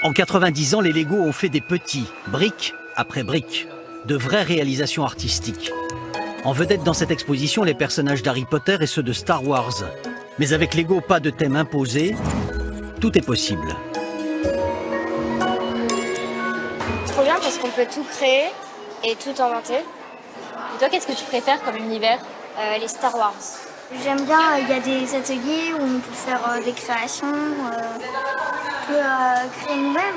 En 90 ans, les Lego ont fait des petits, brique après brique, de vraies réalisations artistiques. En vedette dans cette exposition, les personnages d'Harry Potter et ceux de Star Wars. Mais avec Lego, pas de thème imposé, tout est possible. Trop bien parce qu'on peut tout créer et tout inventer. Et toi, qu'est-ce que tu préfères comme univers? Les Star Wars. J'aime bien, il y a des ateliers où on peut faire des créations, on peut créer nous-mêmes.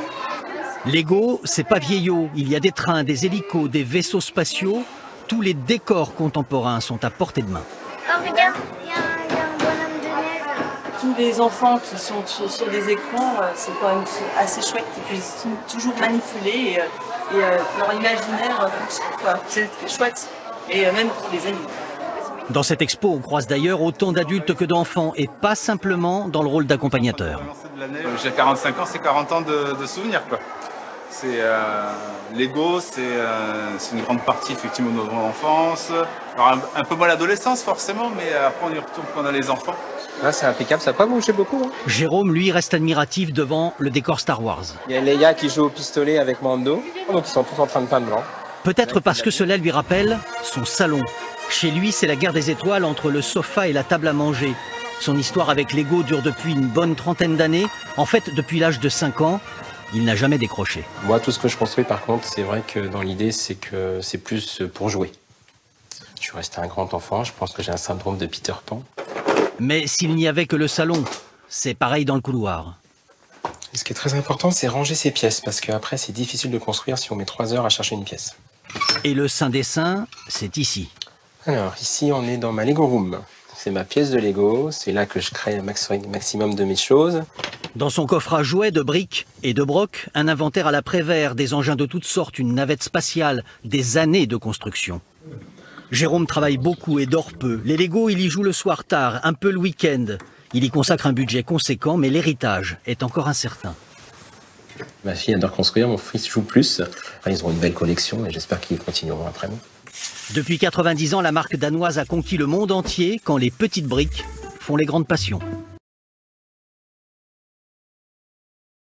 Lego, c'est pas vieillot. Il y a des trains, des hélicos, des vaisseaux spatiaux. Tous les décors contemporains sont à portée de main. Oh, regarde, il y a un bonhomme de neige. Tous les enfants qui sont sur des écrans, c'est quand même assez chouette qu'ils puissent toujours manipuler et leur imaginaire fonctionne, quoi. C'est chouette, et même pour les adultes. Dans cette expo, on croise d'ailleurs autant d'adultes que d'enfants, et pas simplement dans le rôle d'accompagnateur. J'ai 45 ans, c'est 40 ans de souvenirs, quoi. C'est Lego, c'est une grande partie effectivement de notre enfance. Alors un peu moins l'adolescence forcément, mais après on y retourne quand on a les enfants. Là c'est impeccable, ça n'a pas bougé beaucoup. Hein. Jérôme, lui, reste admiratif devant le décor Star Wars. Il y a Leia qui joue au pistolet avec Mando, donc ils sont tous en train de peindre blanc. Peut-être parce que cela lui rappelle son salon. Chez lui, c'est la guerre des étoiles entre le sofa et la table à manger. Son histoire avec Lego dure depuis une bonne trentaine d'années. En fait, depuis l'âge de 5 ans, il n'a jamais décroché. Moi, tout ce que je construis, par contre, c'est vrai que dans l'idée, c'est que c'est plus pour jouer. Je suis resté un grand enfant, je pense que j'ai un syndrome de Peter Pan. Mais s'il n'y avait que le salon, c'est pareil dans le couloir. Et ce qui est très important, c'est ranger ses pièces, parce qu'après, c'est difficile de construire si on met 3 heures à chercher une pièce. Et le saint des saints, c'est ici. Alors, ici, on est dans ma Lego Room. C'est ma pièce de Lego, c'est là que je crée un maximum de mes choses. Dans son coffre à jouets de briques et de brocs, un inventaire à la Prévert, des engins de toutes sortes, une navette spatiale, des années de construction. Jérôme travaille beaucoup et dort peu. Les Lego, il y joue le soir tard, un peu le week-end. Il y consacre un budget conséquent, mais l'héritage est encore incertain. Ma fille adore construire, mon fils joue plus. Enfin, ils auront une belle collection et j'espère qu'ils continueront après moi. Depuis 90 ans, la marque danoise a conquis le monde entier quand les petites briques font les grandes passions.